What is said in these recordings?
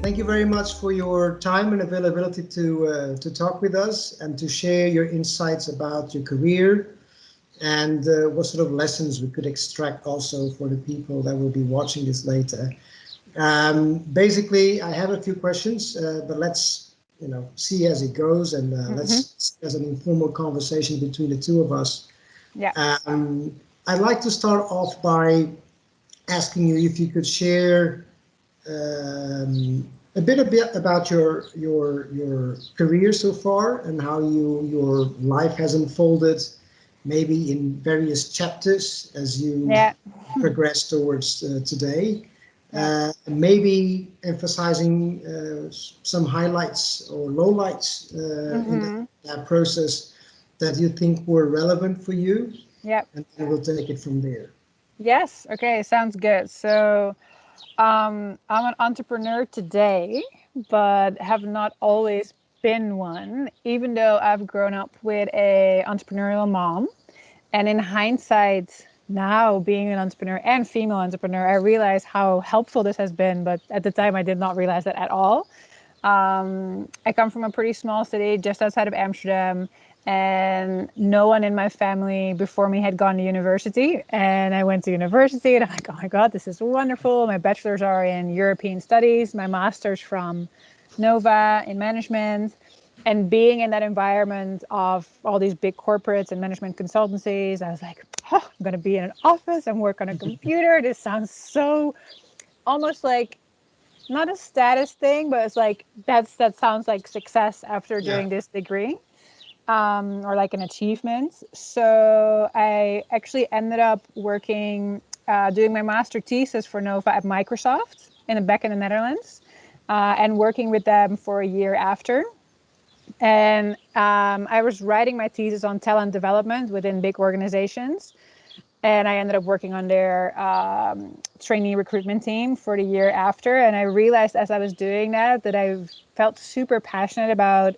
Thank you very much for your time and availability to talk with us and to share your insights about your career and what sort of lessons we could extract also for the people that will be watching this later. Basically, I have a few questions, but let's see as it goes, and let's as an informal conversation between the two of us. Yeah. I'd like to start off by asking you if you could share a bit about your career so far and how your life has unfolded, maybe in various chapters as you progress towards today. Maybe emphasizing some highlights or lowlights in that process that you think were relevant for you. Yeah. And then we'll take it from there. Yes. Okay. Sounds good. So I'm an entrepreneur today, but have not always been one, even though I've grown up with a entrepreneurial mom. And in hindsight, now being an entrepreneur and female entrepreneur, I realize how helpful this has been. But at the time, I did not realize that at all. I come from a pretty small city just outside of Amsterdam, and no one in my family before me had gone to university. And I went to university and I'm like, oh my God, this is wonderful. My bachelor's are in European studies, my master's from NOVA in management. And being in that environment of all these big corporates and management consultancies, I was like, oh, I'm going to be in an office and work on a computer. This sounds so almost like not a status thing, but it's like that sounds like success after doing this degree, or like an achievement. So I actually ended up working, doing my master thesis for NOVA at Microsoft back in the Netherlands, and working with them for a year after. And I was writing my thesis on talent development within big organizations. And I ended up working on their trainee recruitment team for the year after. And I realized as I was doing that I felt super passionate about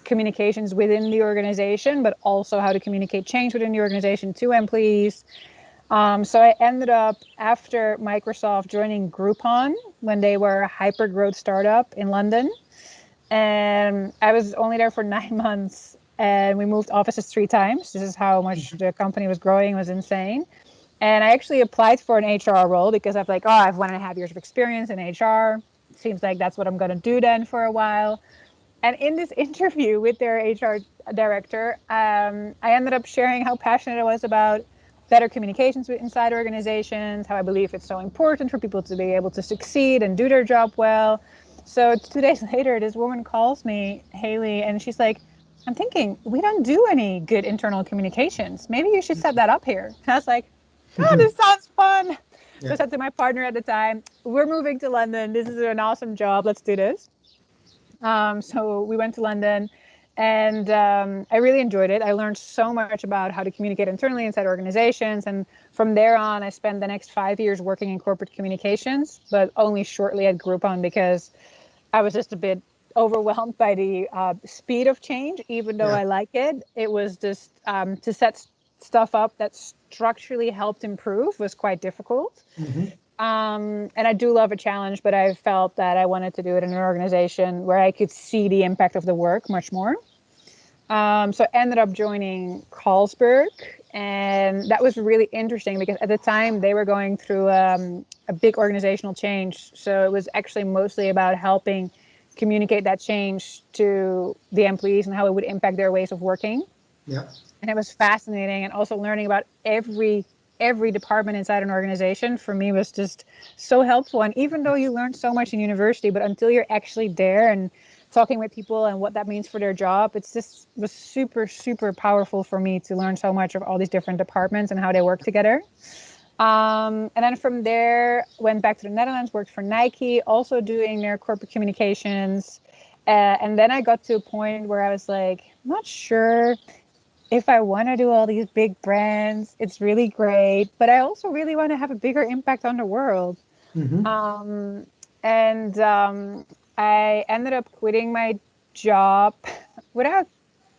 communications within the organization, but also how to communicate change within the organization to employees. So I ended up, after Microsoft, joining Groupon when they were a hyper growth startup in London. And I was only there for 9 months. And we moved offices 3 times. This is how much the company was growing. It was insane. And I actually applied for an HR role because I'm like, oh, I have 1.5 years of experience in HR. Seems like that's what I'm going to do then for a while. And in this interview with their HR director, I ended up sharing how passionate I was about better communications inside organizations, how I believe it's so important for people to be able to succeed and do their job well. So 2 days later, this woman calls me, Haley, and she's like, I'm thinking, we don't do any good internal communications. Maybe you should set that up here. And I was like, oh, this sounds fun. So I said to my partner at the time, we're moving to London. This is an awesome job. Let's do this. So we went to London, and I really enjoyed it. I learned so much about how to communicate internally inside organizations. And from there on, I spent the next 5 years working in corporate communications, but only shortly at Groupon because I was just a bit overwhelmed by the speed of change. Even though I like it, it was just to set stuff up that structurally helped improve was quite difficult. And I do love a challenge, but I felt that I wanted to do it in an organization where I could see the impact of the work much more. So I ended up joining Carlsberg, and that was really interesting because at the time they were going through a big organizational change. So it was actually mostly about helping communicate that change to the employees and how it would impact their ways of working. Yeah. And it was fascinating, and also learning about every department inside an organization for me was just so helpful. And even though you learn so much in university, but until you're actually there and talking with people and what that means for their job, it's just was super, super powerful for me to learn so much of all these different departments and how they work together. And then from there, went back to the Netherlands, worked for Nike, also doing their corporate communications. And then I got to a point where I was like, I'm not sure if I want to do all these big brands. It's really great, but I also really want to have a bigger impact on the world. I ended up quitting my job without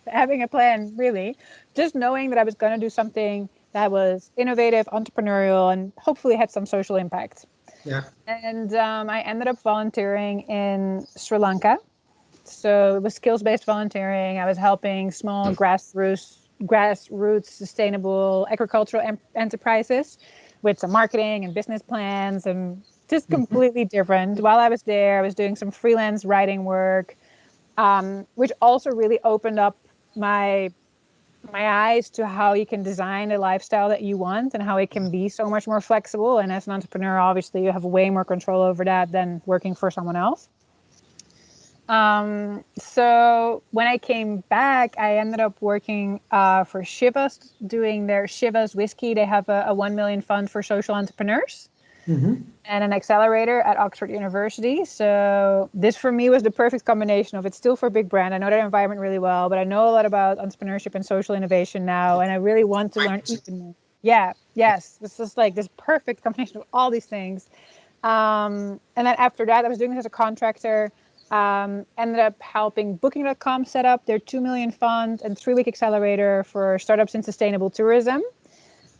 having a plan, really, just knowing that I was going to do something that was innovative, entrepreneurial, and hopefully had some social impact. Yeah. And I ended up volunteering in Sri Lanka. So it was skills-based volunteering. I was helping small grassroots sustainable agricultural enterprises with some marketing and business plans, and just completely different. While I was there, I was doing some freelance writing work, which also really opened up my eyes to how you can design the lifestyle that you want and how it can be so much more flexible. And as an entrepreneur, obviously, you have way more control over that than working for someone else. So when I came back, I ended up working for Chivas, doing their Chivas whiskey. They have a 1 million fund for social entrepreneurs and an accelerator at Oxford University. So this for me was the perfect combination of it's still for big brand. I know that environment really well, but I know a lot about entrepreneurship and social innovation now, and I really want to learn even more. Yeah, yes, this is like this perfect combination of all these things. And then after that, I was doing this as a contractor. Ended up helping Booking.com set up their 2 million fund and 3-week accelerator for startups in sustainable tourism.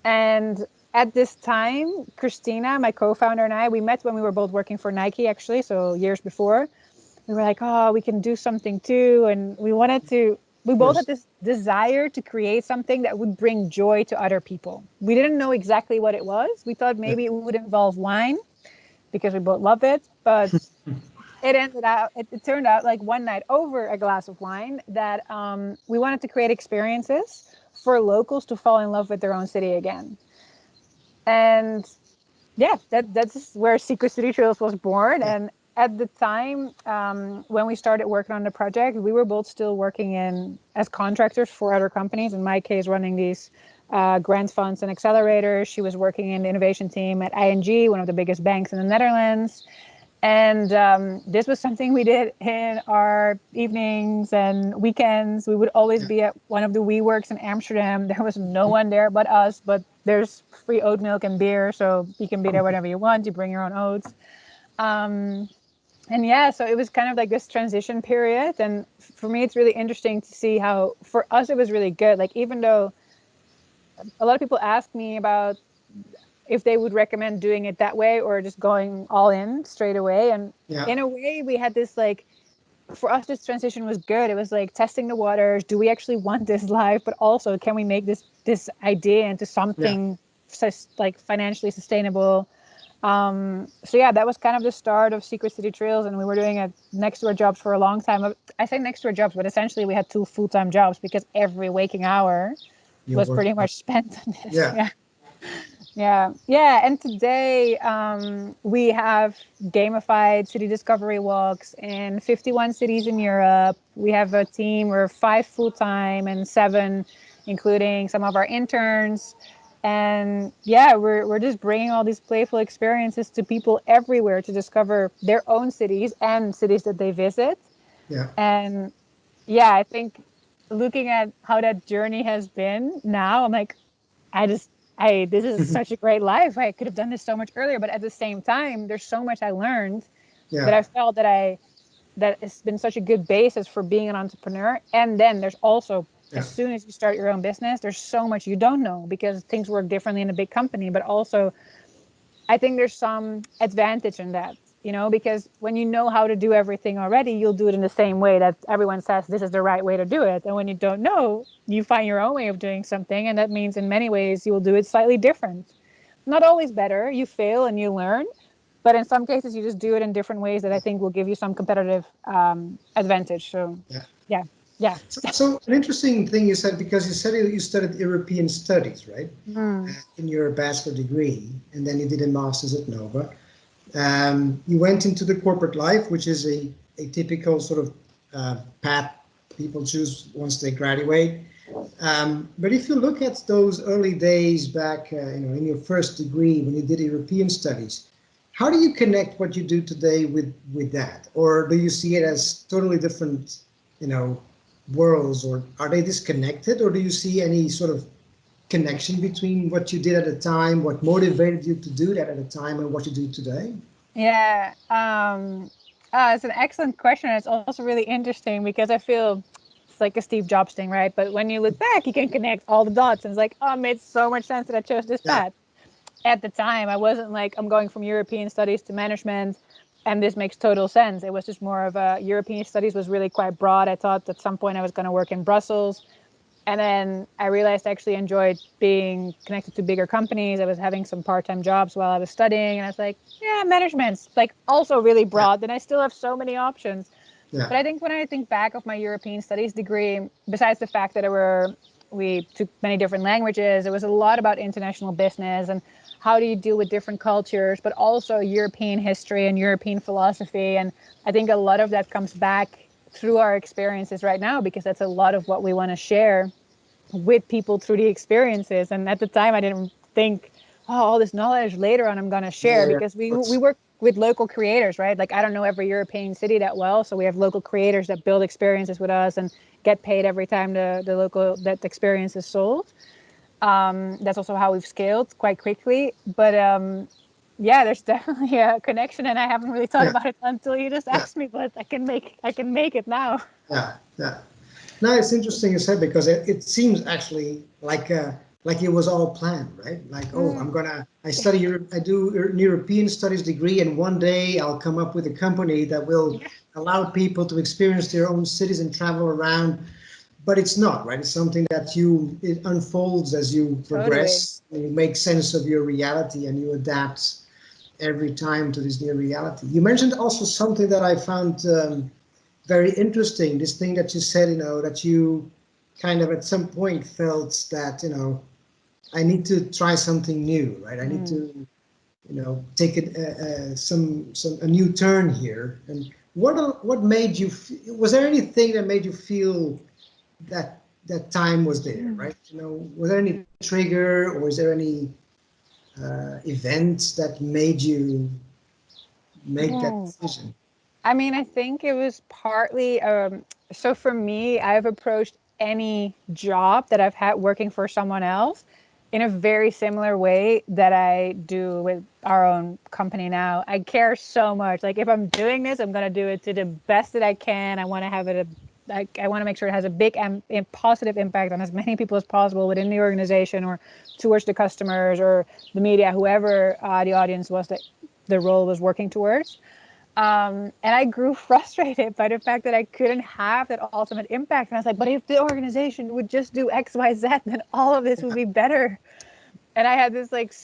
And at this time, Christina, my co-founder, and I, we met when we were both working for Nike, actually, so years before. We were like, oh, we can do something too. And we both had this desire to create something that would bring joy to other people. We didn't know exactly what it was. We thought maybe it would involve wine because we both love it, but it turned out like one night over a glass of wine that we wanted to create experiences for locals to fall in love with their own city again. And yeah, that's where Secret City Trails was born. And at the time when we started working on the project, we were both still working as contractors for other companies. In my case, running these grant funds and accelerators. She was working in the innovation team at ING, one of the biggest banks in the Netherlands. And this was something we did in our evenings and weekends. We would always be at one of the WeWorks in Amsterdam. There was no one there but us, but there's free oat milk and beer, so you can be there whenever you want. You bring your own oats. And yeah, so it was kind of like this transition period. And for me, it's really interesting to see how, for us, it was really good. Like, even though a lot of people ask me about if they would recommend doing it that way or just going all in straight away. And in a way, we had this, like, for us, this transition was good. It was like testing the waters. Do we actually want this life? But also, can we make this idea into something like financially sustainable? So yeah, that was kind of the start of Secret City Trails, and we were doing it next to our jobs for a long time. I say next to our jobs, but essentially we had 2 full-time jobs because every waking hour was pretty much spent on this. Yeah. And today we have gamified city discovery walks in 51 cities in Europe. We have a team. We're 5 full-time and 7, including some of our interns. And yeah, we're just bringing all these playful experiences to people everywhere to discover their own cities and cities that they visit. And yeah, I think looking at how that journey has been now, I'm like, this is such a great life. I could have done this so much earlier, but at the same time, there's so much I learned that I felt that it's been such a good basis for being an entrepreneur. And then there's also, as soon as you start your own business, there's so much you don't know because things work differently in a big company. But also, I think there's some advantage in that, because when you know how to do everything already, you'll do it in the same way that everyone says this is the right way to do it. And when you don't know, you find your own way of doing something. And that means in many ways, you'll do it slightly different. Not always better. You fail and you learn. But in some cases, you just do it in different ways that I think will give you some competitive advantage. So, yeah. So an interesting thing you said, because you said you studied European studies, right? In your bachelor degree, and then you did a master's at NOVA. You went into the corporate life, which is a typical sort of path people choose once they graduate. But if you look at those early days back, in your first degree when you did European studies, how do you connect what you do today with that, or do you see it as totally different, worlds, or are they disconnected, or do you see any sort of connection between what you did at the time, what motivated you to do that at the time, and what you do today? Yeah, it's an excellent question. It's also really interesting because I feel it's like a Steve Jobs thing, right? But when you look back, you can connect all the dots, and it's like, oh, it made so much sense that I chose this path. at the time, I wasn't like, I'm going from European studies to management and this makes total sense. It was just more of a European studies was really quite broad. I thought at some point I was going to work in Brussels. And then I realized I actually enjoyed being connected to bigger companies. I was having some part-time jobs while I was studying. And I was like, yeah, management's like also really broad. And I still have so many options. Yeah. But I think when I think back of my European studies degree, besides the fact that we took many different languages, it was a lot about international business and how do you deal with different cultures, but also European history and European philosophy. And I think a lot of that comes back through our experiences right now, because that's a lot of what we want to share with people through the experiences. And at the time, I didn't think, oh, all this knowledge later on I'm going to share, because we work with local creators, right? Like, I don't know every European city that well. So we have local creators that build experiences with us and get paid every time the local that experience is sold. That's also how we've scaled quite quickly. But yeah, there's definitely a connection, and I haven't really thought about it until you just asked me. But I can make it now. Yeah. No, it's interesting you said, because it seems actually like it was all planned, right? Like, I do an European studies degree, and one day I'll come up with a company that will allow people to experience their own cities and travel around. But it's not, right? It's something that it unfolds as you progress. Totally. You make sense of your reality and you adapt every time to this new reality. You mentioned also something that I found very interesting, this thing that you said, that you kind of at some point felt that, I need to try something new, right? I need to, take a new turn here. And what made you, was there anything that made you feel that time was there, right? Was there any trigger, or is there any events that made you make that decision? I mean, I think it was partly, so for me, I've approached any job that I've had working for someone else in a very similar way that I do with our own company now. I care so much. Like, if I'm doing this, I'm going to do it to the best that I can. I want to have it, I want to make sure it has a big and positive impact on as many people as possible within the organization or towards the customers or the media, whoever the audience was that the role was working towards. And I grew frustrated by the fact that I couldn't have that ultimate impact. And I was like, but if the organization would just do X, Y, Z, then all of this would be better. And I had this like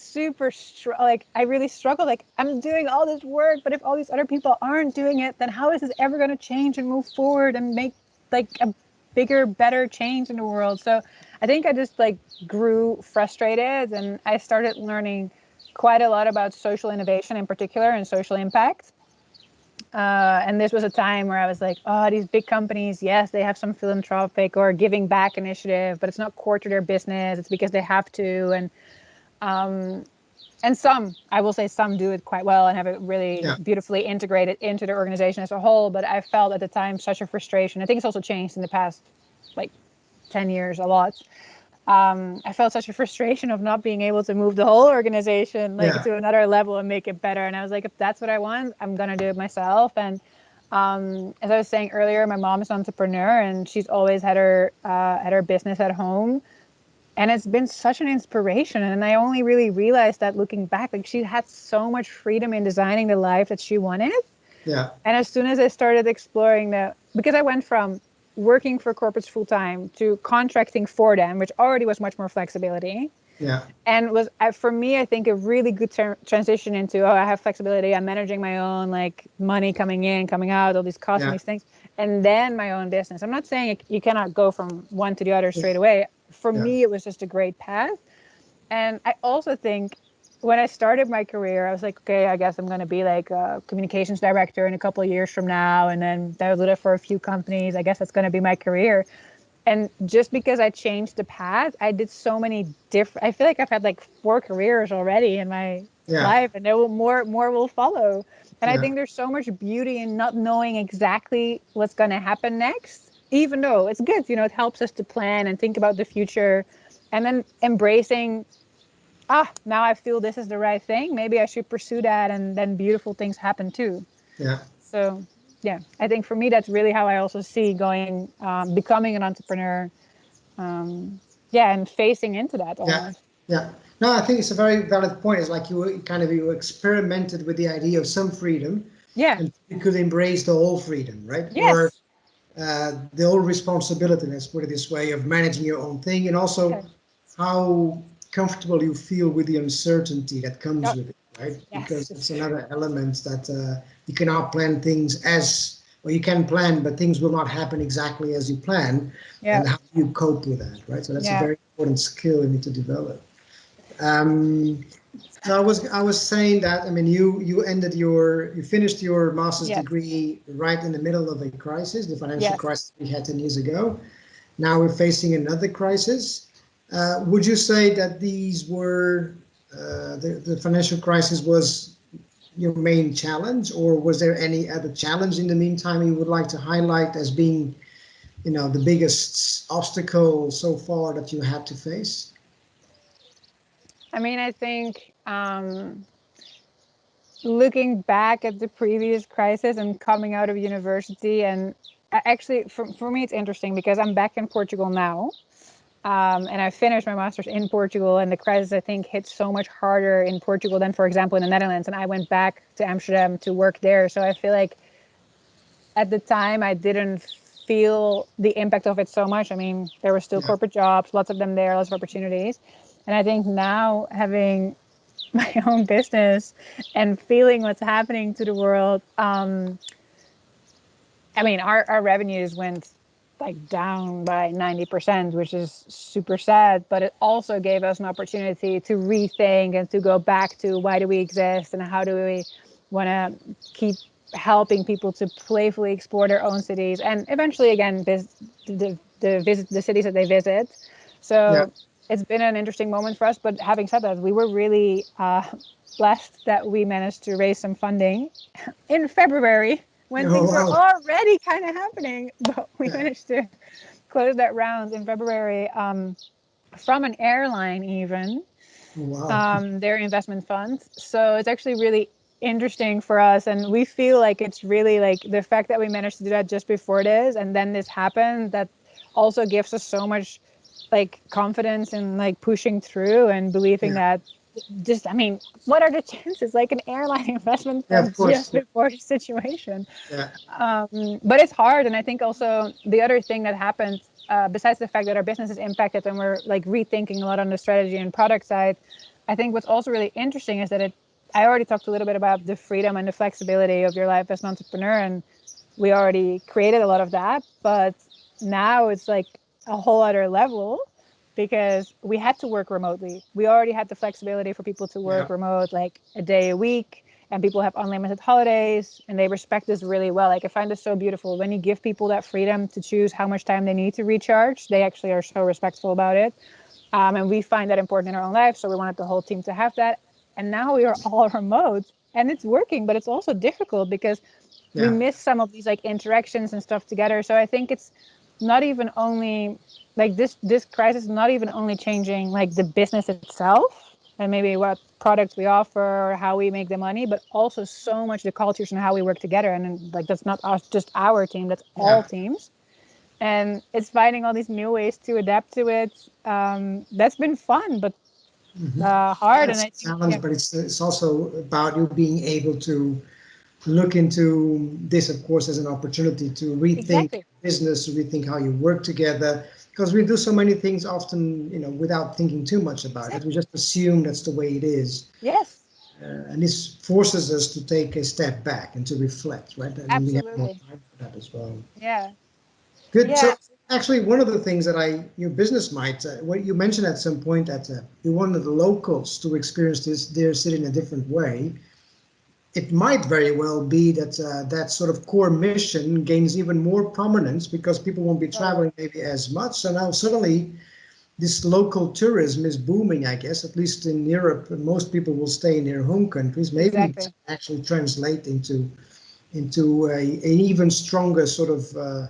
I really struggled. Like, I'm doing all this work, but if all these other people aren't doing it, then how is this ever going to change and move forward and make like a bigger, better change in the world? So I think I just like grew frustrated, and I started learning quite a lot about social innovation in particular and social impact. And this was a time where I was like, oh, these big companies, yes, they have some philanthropic or giving back initiative, but it's not core to their business. It's because they have to. And some, I will say some do it quite well and have it really beautifully integrated into their organization as a whole. But I felt at the time such a frustration. I think it's also changed in the past, like 10 years, a lot. I felt such a frustration of not being able to move the whole organization to another level and make it better. And I was like, if that's what I want, I'm going to do it myself. And as I was saying earlier, my mom is an entrepreneur, and she's always had her business at home. And it's been such an inspiration. And I only really realized that looking back, like, she had so much freedom in designing the life that she wanted. Yeah. And as soon as I started exploring because I went from working for corporates full time to contracting for them, which already was much more flexibility. Yeah. And was, for me, I think a really good transition into, I have flexibility. I'm managing my own like money coming in, coming out, all these costs and these things. And then my own business. I'm not saying you cannot go from one to the other straight away. For me, it was just a great path. And I also think when I started my career, I was like, okay, I guess I'm going to be like a communications director in a couple of years from now. And then I did it for a few companies. I guess that's going to be my career. And just because I changed the path, I did so many different, I feel like I've had like 4 careers already in my life, and there will more will follow. And I think there's so much beauty in not knowing exactly what's going to happen next, even though it's good, it helps us to plan and think about the future, and then embracing, now I feel this is the right thing. Maybe I should pursue that, and then beautiful things happen too. Yeah. So, yeah, I think for me, that's really how I also see going, becoming an entrepreneur. And facing into that almost. Yeah. No, I think it's a very valid point. It's like you experimented with the idea of some freedom, Yeah. and you could embrace the whole freedom, right? Or Yes. the whole responsibility, let's put it this way, of managing your own thing, and also Okay. how comfortable you feel with the uncertainty that comes Yep. with it, right? Yes. Because it's another element that you cannot plan things you can plan, but things will not happen exactly as you plan. Yeah. And how do you cope with that, right? So that's a Yeah. very important skill you need to develop. So I was saying that, I mean, you finished your master's Yes. degree right in the middle of a crisis, the financial Yes. crisis we had 10 years ago. Now we're facing another crisis. Would you say that these were the financial crisis was your main challenge, or was there any other challenge in the meantime you would like to highlight as being, the biggest obstacle so far that you had to face? I mean, I think looking back at the previous crisis and coming out of university, and actually for me it's interesting because I'm back in Portugal now, and I finished my master's in Portugal, and the crisis I think hit so much harder in Portugal than, for example, in the Netherlands, and I went back to Amsterdam to work there. So I feel like at the time I didn't feel the impact of it so much. I mean, there were still Yeah. corporate jobs, lots of them there, lots of opportunities. And I think now, having my own business and feeling what's happening to the world, I mean, our revenues went like down by 90%, which is super sad, but it also gave us an opportunity to rethink and to go back to why do we exist and how do we want to keep helping people to playfully explore their own cities and eventually again visit the cities that they visit. Yeah. So it's been an interesting moment for us, but having said that, we were really blessed that we managed to raise some funding in February when Oh, things were wow. already kind of happening, but we Yeah. managed to close that round in February, from an airline even, Wow. their investment fund. So it's actually really interesting for us, and we feel like it's really like the fact that we managed to do that just before this and then this happened, that also gives us so much like confidence in like pushing through and believing Yeah. that just, I mean, what are the chances, like an airline investment Yeah, fund of course. just before the situation. Yeah. But it's hard, and I think also the other thing that happened, besides the fact that our business is impacted and we're like rethinking a lot on the strategy and product side, I think what's also really interesting is that I already talked a little bit about the freedom and the flexibility of your life as an entrepreneur, and we already created a lot of that, but now it's like a whole other level because we had to work remotely. We already had the flexibility for people to Yeah. work remote like a day a week, and people have unlimited holidays, and they respect this really well. Like, I find this so beautiful when you give people that freedom to choose how much time they need to recharge. They actually are so respectful about it, and we find that important in our own life, so we wanted the whole team to have that. And now we are all remote and it's working, but it's also difficult because we Yeah. miss some of these like interactions and stuff together. So I think it's not even only like this crisis is not even only changing like the business itself and maybe what products we offer or how we make the money, but also so much the cultures and how we work together. And like that's not us, just our team, that's all Yeah. teams. And it's finding all these new ways to adapt to it. That's been fun, but Yeah, hard. And it's I a think, challenge, yeah, but it's also about you being able to look into this, of course, as an opportunity to rethink exactly. business, to rethink how you work together, because we do so many things often, without thinking too much about it. We Exactly. just assume that's the way it is. Yes, And this forces us to take a step back and to reflect, right? And we have more absolutely. time for that as well. Yeah. Good. Yeah. So actually, one of the things that your business might, what you mentioned at some point that you wanted the locals to experience their city in a different way. It might very well be that that sort of core mission gains even more prominence because people won't be Totally. traveling maybe as much. So now suddenly this local tourism is booming, I guess, at least in Europe. Most people will stay in their home countries. Maybe it's Exactly. actually translate into an even stronger sort of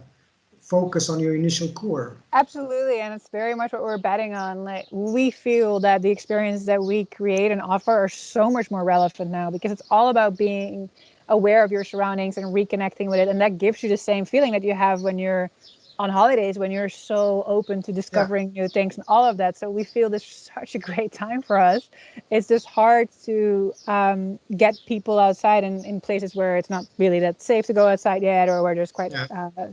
focus on your initial core. Absolutely. And it's very much what we're betting on. Like, we feel that the experience that we create and offer are so much more relevant now because it's all about being aware of your surroundings and reconnecting with it. And that gives you the same feeling that you have when you're on holidays when you're so open to discovering new things and all of that. So we feel this is such a great time for us. It's just hard to get people outside in places where it's not really that safe to go outside yet, or where there's quite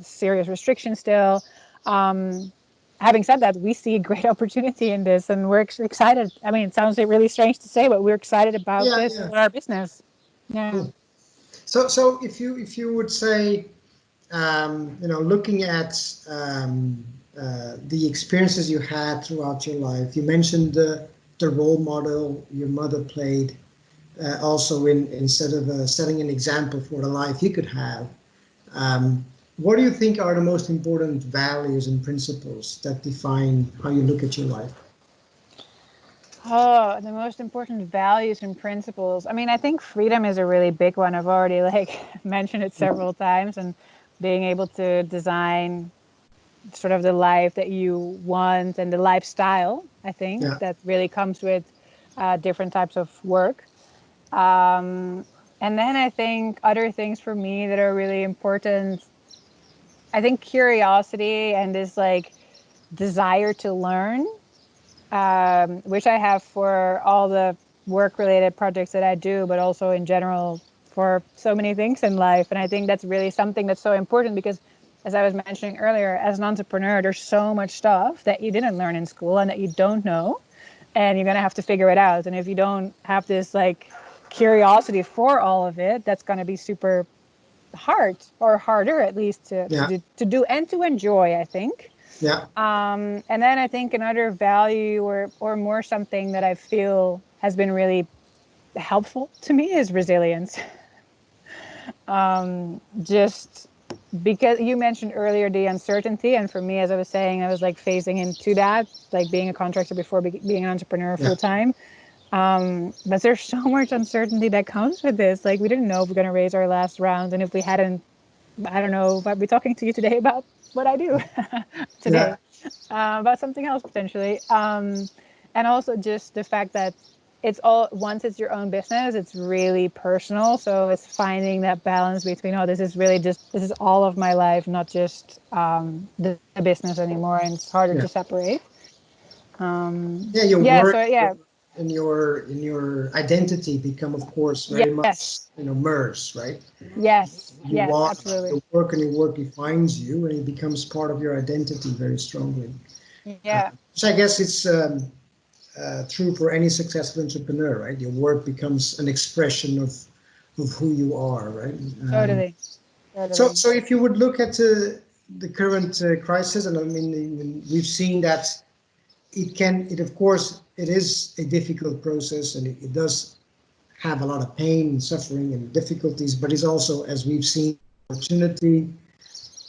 serious restrictions still. Having said that, we see a great opportunity in this, and we're excited. I mean, it sounds really strange to say, but we're excited about this for our business. Yeah. Cool. So if you would say, looking at the experiences you had throughout your life, you mentioned the role model your mother played, also instead of setting an example for the life you could have. What do you think are the most important values and principles that define how you look at your life? Oh, the most important values and principles. I mean, I think freedom is a really big one. I've already mentioned it several times, and being able to design sort of the life that you want and the lifestyle, I think that really comes with different types of work. And then I think other things for me that are really important, I think curiosity and this desire to learn, which I have for all the work-related projects that I do, but also in general for so many things in life. And I think that's really something that's so important because, as I was mentioning earlier, as an entrepreneur, there's so much stuff that you didn't learn in school and that you don't know, and you're going to have to figure it out. And if you don't have this curiosity for all of it, that's going to be super hard, or harder at least to do and to enjoy, I think. Yeah. And then I think another value or more something that I feel has been really helpful to me is resilience. Just because you mentioned earlier the uncertainty, and for me, as I was saying, I was phasing into that, being a contractor before being an entrepreneur full time. But there's so much uncertainty that comes with this. We didn't know if we're going to raise our last round, and if we hadn't, I don't know if I'd be talking to you today about what I do today. About something else potentially. And also just the fact that once it's your own business, it's really personal. So it's finding that balance between, this is all of my life, not just the business anymore. And it's harder to separate. Your work and your identity become, of course, very much merged, right? Yes. Absolutely. Your work and your work defines you, and it becomes part of your identity very strongly. Yeah. So I guess it's true for any successful entrepreneur, right? Your work becomes an expression of who you are, right? Totally. So if you would look at the current crisis, and I mean, we've seen that of course, it is a difficult process, and it does have a lot of pain and suffering and difficulties, but it's also, as we've seen, opportunity,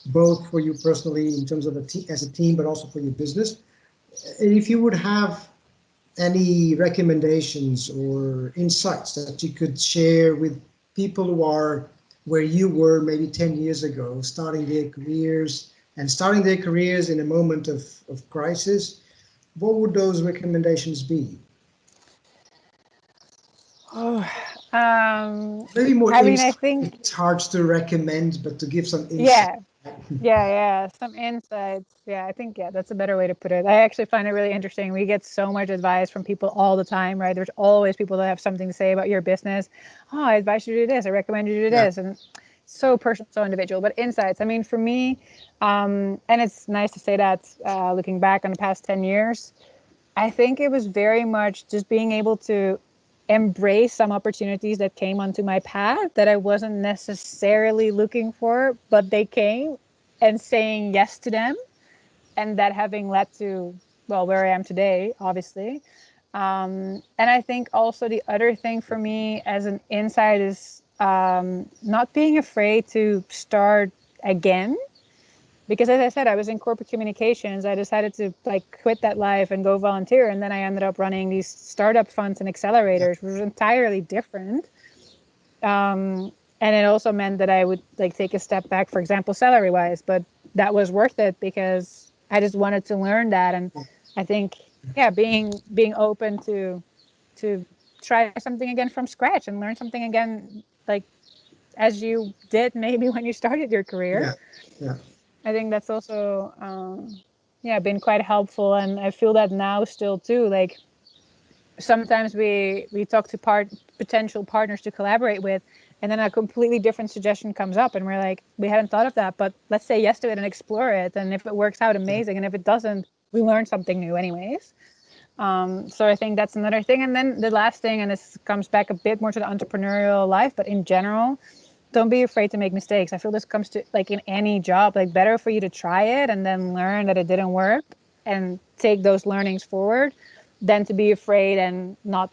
both for you personally in terms of as a team, but also for your business. And if you would have any recommendations or insights that you could share with people who are where you were maybe 10 years ago, starting their careers in a moment of crisis, what would those recommendations be? Maybe more I think it's hard to recommend, but to give some insight. Some insights. I think that's a better way to put it. I actually find it really interesting. We get so much advice from people all the time, right? There's always people that have something to say about your business. I advise you to do this, I recommend you to do this, and so personal, so individual. But insights, I mean, for me, and it's nice to say that looking back on the past 10 years, I think it was very much just being able to embrace some opportunities that came onto my path that I wasn't necessarily looking for, but they came, and saying yes to them, and that having led to, where I am today, obviously. And I think also the other thing for me as an insight is not being afraid to start again. Because as I said, I was in corporate communications. I decided to quit that life and go volunteer. And then I ended up running these startup funds and accelerators, which was entirely different. And it also meant that I would take a step back, for example, salary wise, but that was worth it because I just wanted to learn that. And I think, being open to try something again from scratch and learn something again, as you did maybe when you started your career. I think that's also been quite helpful, and I feel that now still too. Like sometimes we talk to potential partners to collaborate with, and then a completely different suggestion comes up, and we're like, we hadn't thought of that, but let's say yes to it and explore it. And if it works out, amazing, and if it doesn't, we learn something new anyways. So I think that's another thing. And then the last thing, and this comes back a bit more to the entrepreneurial life, but in general, don't be afraid to make mistakes. I feel this comes to like in any job, like better for you to try it and then learn that it didn't work and take those learnings forward than to be afraid and not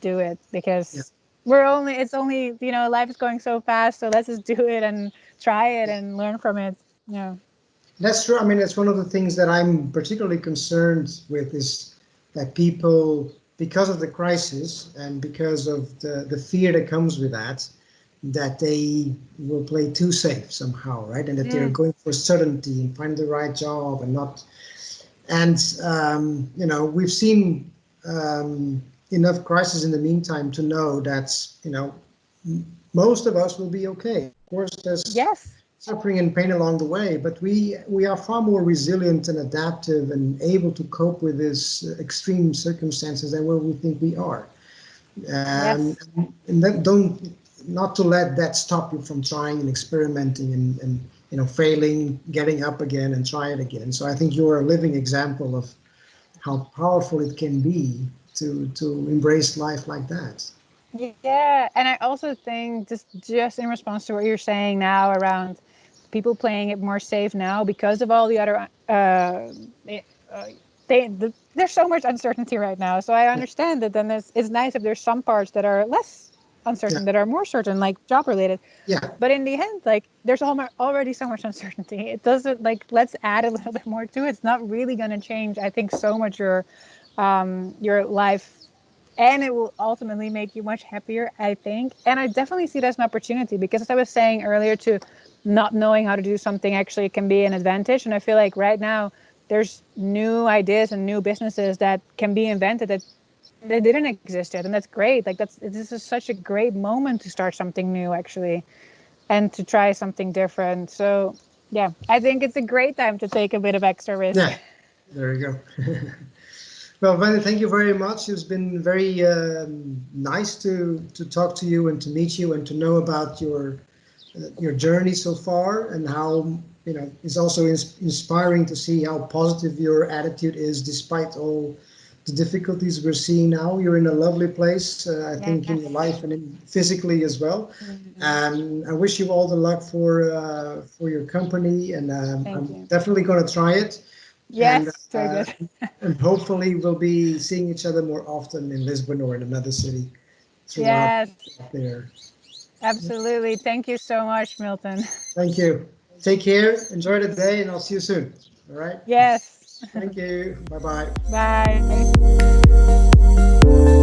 do it, because it's only, life is going so fast. So let's just do it and try it and learn from it. Yeah. That's true. I mean, that's one of the things that I'm particularly concerned with is that people, because of the crisis and because of the fear that comes with that they will play too safe somehow, right? And that they're going for certainty and find the right job and not. And, we've seen enough crisis in the meantime to know that, most of us will be okay. Of course, there's suffering and pain along the way, but we are far more resilient and adaptive and able to cope with these extreme circumstances than where we think we are. And that not to let that stop you from trying and experimenting and failing, getting up again and try it again. So I think you're a living example of how powerful it can be to embrace life like that. Yeah, and I also think just in response to what you're saying now around people playing it more safe now because of all the other there's so much uncertainty right now. So I understand that then it's nice if there's some parts that are less uncertain, that are more certain, like job related. Yeah. But in the end, like there's already so much uncertainty. It doesn't, like, let's add a little bit more to it. It's not really going to change, I think, so much your life. And it will ultimately make you much happier, I think. And I definitely see it as an opportunity because, as I was saying earlier, to not knowing how to do something actually can be an advantage. And I feel like right now there's new ideas and new businesses that can be invented that they didn't exist yet. And that's great. Like this is such a great moment to start something new, actually, and to try something different. So yeah, I think it's a great time to take a bit of extra risk. Yeah, there you go. Well, Wendy, thank you very much. It's been very nice to talk to you and to meet you and to know about your journey so far, and how it's also inspiring to see how positive your attitude is despite all the difficulties we're seeing now. You're in a lovely place, I think, in your life and physically as well. I wish you all the luck for your company, and I'm definitely going to try it. Yes, very good. And hopefully we'll be seeing each other more often in Lisbon or in another city. Yes, there. Absolutely. Thank you so much, Milton. Thank you. Take care. Enjoy the day, and I'll see you soon. All right? Yes. Thank you. Bye-bye. Bye.